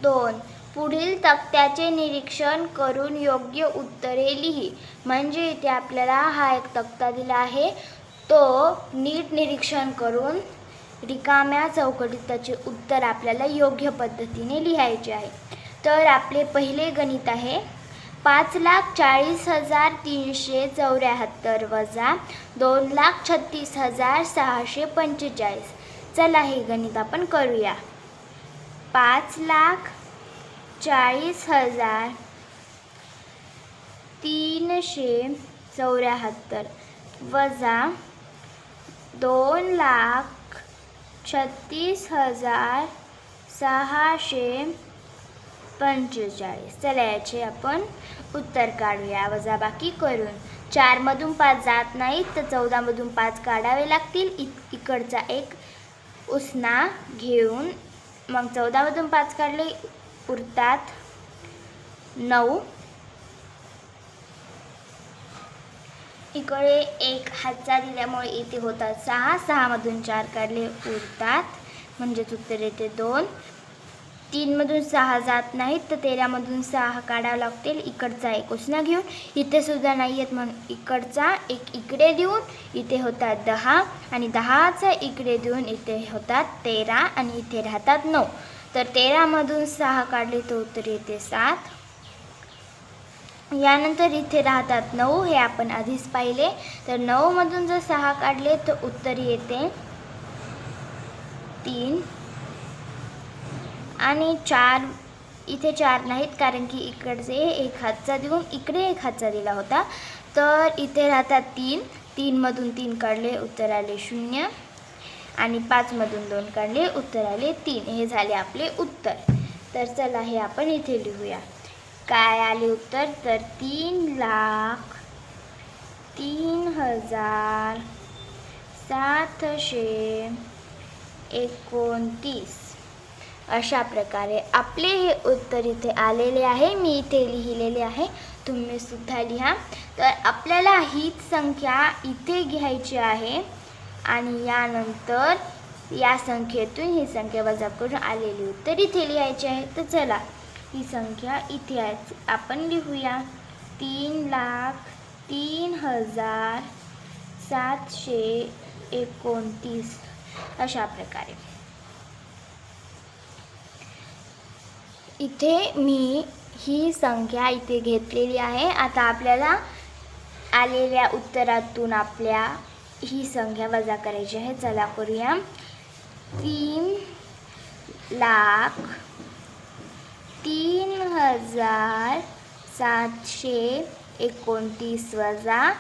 2. पुढील तक्त्याचे निरीक्षण करून योग्य उत्तरे लिही. म्हणजे इथे आपल्याला हा एक तक्ता दिला आहे, तो नीट निरीक्षण करून रिकाम्या चौकटीत त्याचे उत्तर आपल्याला योग्य पद्धतीने लिहायचे आहे. तर आपले पहिले गणित आहे 5,40,374 वजा 2,36,645. चला हे गणित आपण करूया. 5,40,374 वजा 2,36,645. चला याचे आपण उत्तर काढूया वजाबाकी करून. 4 मधून 5 जात नाहीत तर 14 मधून 5 काढावे लागतील. इकडचा एक उसना घेऊन मग 14 मधून 5 काढले उरतात 9. इकडे एक हातचा दिल्यामुळे इथे होतात 6. 6 मधून 4 काढले उरतात म्हणजेच उत्तर येते 2. 3 मधून 6 जात नाहीत तर 13 मधून 6 काढावं लागतील. इकडचा एक उसना घेऊन इथे सुद्धा नाही आहेत म्हणून इकडचा एक इकडे देऊन इथे होतात 10 आणि 10चा इकडे देऊन इथे होतात 13 आणि इथे राहतात 9. तर 13 मधून 6 काढले तर उत्तर येते 7. यानंतर इथे राहतात 9, हे आपण आधीच पाहिले. तर 9 मधून जर 6 काढले तर उत्तर येते 3. आणि 4 इथे 4 नाहीत कारण की इकडचे एक हातचा देऊन इकडे एक हातचा दिला होता. तर इथे राहतात 3. 3 मधून 3 काढले उत्तर आले 0 आणि 5 मधून 2 काढले उत्तर आले 3. हे झाले आपले उत्तर. तर चला हे आपण इथे लिहूया. काय आले उत्तर तर 3,03,729. अशा प्रकारे आपले हे उत्तर इथे आलेले आहे. मी इथे लिहिलेले आहे, तुम्ही सुद्धा लिहा. तर आपल्याला हीच संख्या इथे घ्यायची आहे आणि यानंतर या संख्येतून ही संख्या वजा करून आलेली उत्तर इथे लिहायचे आहे. तर चला ही संख्या इथे आपण लिहूया. 3,03,729 अशा प्रकारे. इथे मी ही संख्या इथे घेतलेली आहे. आता आपल्याला आलेल्या उत्तरातून आपल्या ही संख्या वजा करायची आहे. चला करूया. 3,03,729 वजा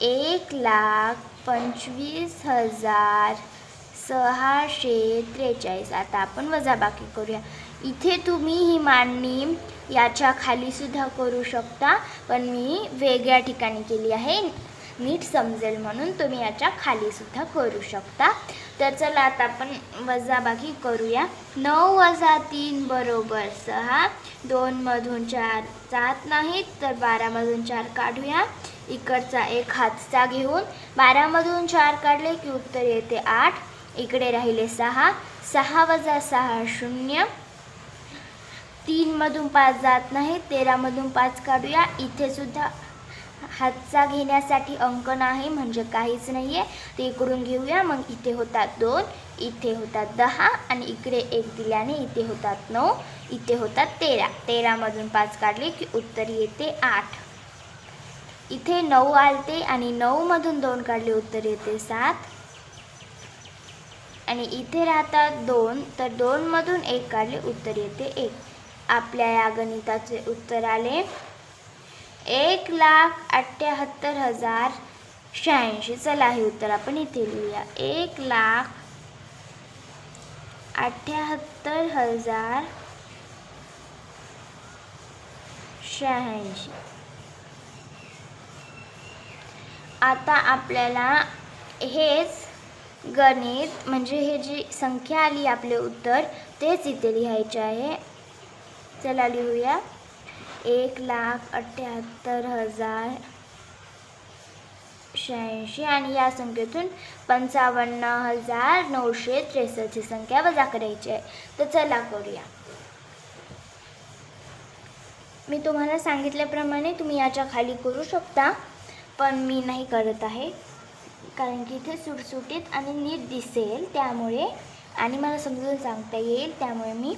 1,25,643. आता आपण वजाबाकी करूया. इथे तुम्ही ही मांडणी याच्या खाली सुद्धा करू शकता, पण मी वेगळ्या ठिकाणी केली आहे नीट समजेल म्हणून. तुम्ही याच्या खाली सुद्धा करू शकता. तर चला आता आपण वजाबाकी करूया. 9 वजा 3 बरोबर 6. 2 मधून 4 जात नाहीत तर 12 मधून 4 काढूया. इकडचा एक हातचा घेऊन 12 मधून 4 काढले की उत्तर येते 8. इकडे राहिले 6. 6 वजा 6 0. 3 मधून 5 जात नाही. 13 मधून 5 काढूया. इथे सुद्धा हातचा घेण्यासाठी अंक नाही म्हणजे काहीच नाही आहे, ते इकडून घेऊया. मग इथे होतात 2, इथे होतात 10 आणि इकडे 1 दिल्याने इथे होतात 9, इथे होतात 13. 13 मधून 5 काढले की उत्तर येते 8. इथे 9 आलते आणि 9 मधून 2 काढले उत्तर येते 7 आणि इथे राहतात 2 तर 2 मधून 1 काढले उत्तर येते 1. आपल्या या गणिताचे उत्तर आले 1,78,086. चला हे उत्तर आपण इथे लिहूया. 1,78,086. आता आपल्याला हेच गणित म्हणजे हे जी संख्या आली आपले उत्तर तेच इथे लिहायचे आहे. चला लिहूया. 1,78,086 आणि या संख्येतून 55,963 ही संख्या वजा करायची आहे. तर चला करूया. मी तुम्हाला सांगितल्याप्रमाणे तुम्ही याच्या खाली करू शकता, पण मी नाही करत आहे कारण की इथे सुटसुटीत आणि नीट दिसेल त्यामुळे, आणि मला समजून सांगता येईल त्यामुळे मी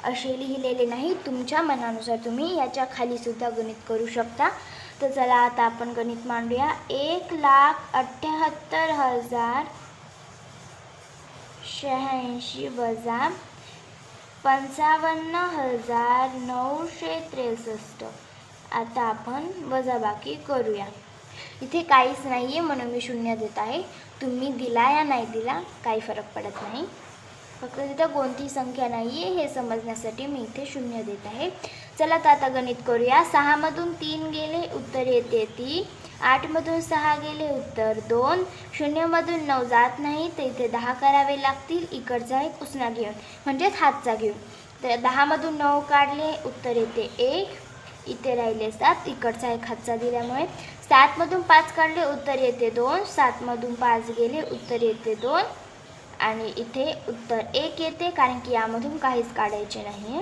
असे लिहिलेले नाही. तुमच्या मनानुसार तुम्ही याच्या खालीसुद्धा गणित करू शकता. तर चला आता आपण गणित मांडूया. 1,78,086 वजा 55,963. आता आपण वजाबाकी करूया. इथे काहीच नाही आहे म्हणून मी 0 देत आहे. तुम्ही दिला या नाही दिला काही फरक पडत नाही, फक्त तिथं कोणती संख्या नाही आहे हे समजण्यासाठी मी इथे 0 देत आहे. चला तर आता गणित करूया. 6 मधून 3 गेले उत्तर येते 3. 8 मधून 6 गेले उत्तर 2. 0 मधून 9 जात नाही तर इथे 10 करावे लागतील, इकडचा एक उसना घेऊन म्हणजेच हातचा घेऊन. तर 10 मधून 9 काढले उत्तर येते 1. इथे राहिले 7, इकडचा एक हातचा दिल्यामुळे. 7 मधून 5 काढले उत्तर येते 2. 7 मधून 5 गेले उत्तर येते 2 आणि इथे उत्तर 1 येते कारण की यामधून काहीच काढायचे नाही.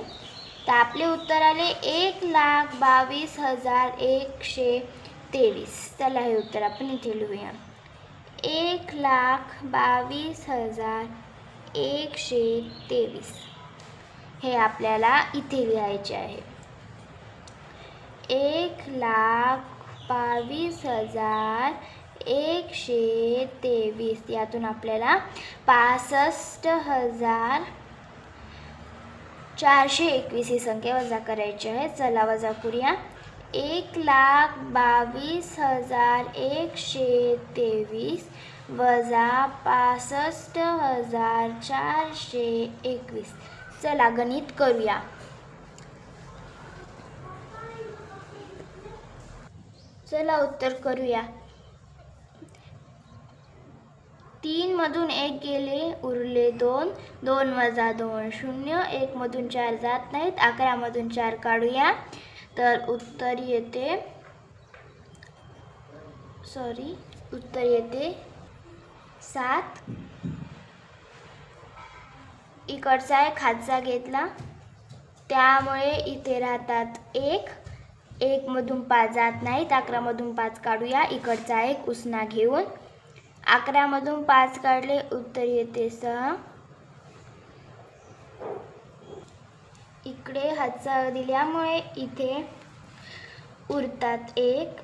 तर आपले उत्तर आले 1,22,123. चला हे उत्तर आपण इथे लिहूया. 1,22,123 हे आपल्याला इथे लिहायचे आहे. 1,22,123. यातून आपल्याला 65,421 ही संख्या वजा करायची आहे. चला वजा करूया. 1,22,123 वजा 65,421. चला गणित करूया. चला उत्तर करूया. 3 मधून 1 गेले उरले 2. 2 वजा 2 0. 1 मधून 4 जात नाहीत. 11 मधून 4 काढूया तर उत्तर येते 7. इकडचा एक हातचा घेतला त्यामुळे इथे राहतात 1. 1 मधून 5 जात नाहीत. 11 मधून 5 काढूया, इकडचा एक उसना घेऊन. 11 मधून 5 काढले उत्तर येते 6. इकडे हातचा दिल्यामुळे इथे उरतात 1.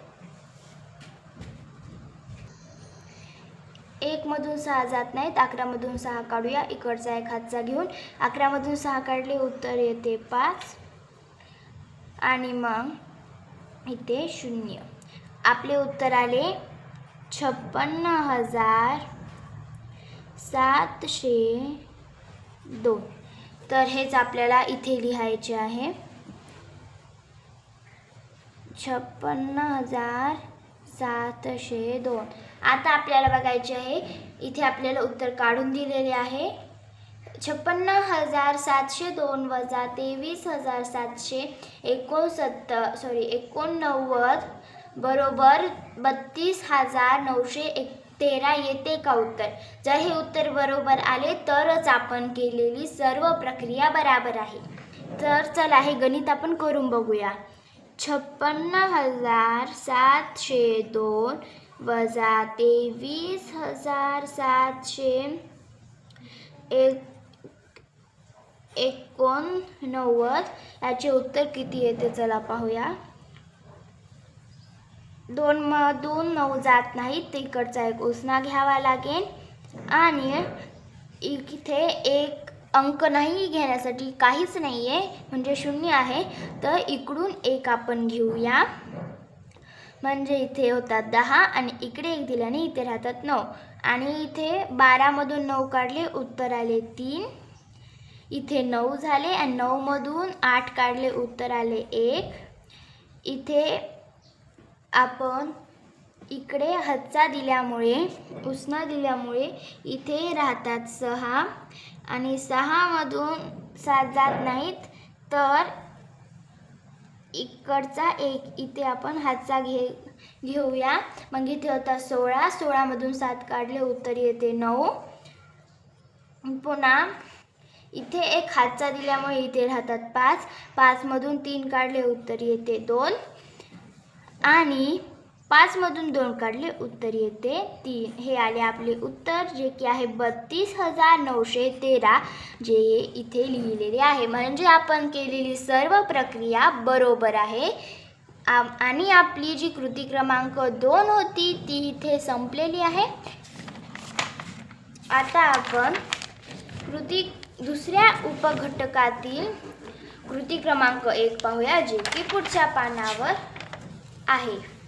1 मधून 6 जात नाहीत. 11 मधून 6 काढूया, इकडचा एक हातचा घेऊन. 11 मधून 6 काढले उत्तर येते 5 आणि मग इथे 0. आपले उत्तर आले 56,702. तर हेच आपल्याला इथे लिहायचे आहे. 56,702. आता आपल्याला बघायचे आहे. इथे आपल्याला उत्तर काढून दिलेले आहे. 56,702 वजा 23,789 बरोबर 32,913 येते का उत्तर? जर हे उत्तर बरोबर आले तरच आपण केलेली सर्व प्रक्रिया बरोबर आहे. तर चला हे गणित आपण करून बघूया. 56,702 वजा 23,789 याचे उत्तर किती येते चला पाहूया. 2 मधून 9 जात नाहीत तर इकडचा एक उसना घ्यावा लागेल आणि इथे एक अंक नाही घेण्यासाठी काहीच नाही आहे म्हणजे 0 आहे. तर इकडून 1 आपण घेऊया म्हणजे इथे होतात 10 आणि इकडे 1 दिल्याने इथे राहतात 9 आणि इथे 12 मधून 9 काढले उत्तर आले 3. इथे 9 झाले आणि 9 मधून 8 काढले उत्तर आले 1. इथे आपण इकडे हातचा दिल्यामुळे उसना दिल्यामुळे इथे राहतात 6 आणि 6 मधून 7 जात नाहीत तर इकडचा 1 इथे आपण हातचा घेऊया मग इथे होता 16. 16 मधून 7 काढले उत्तर येते 9. पुन्हा इथे एक हातचा दिल्यामुळे इथे राहतात 5. 5 मधून 3 काढले उत्तर येते 2 आणि 5 मधून 2 काढले उत्तर येते 3. हे आले आपले उत्तर, जे की आहे 32,913, जे इथे लिहिलेले आहे. म्हणजे आपण केलेली सर्व प्रक्रिया बरोबर आहे. आणि आपली जी कृती क्रमांक 2 होती ती इथे संपलेली आहे. आता आपण दुसऱ्या उपघटकातील कृती क्रमांक 1 पाहूया, जे की पुढच्या पानावर आहे.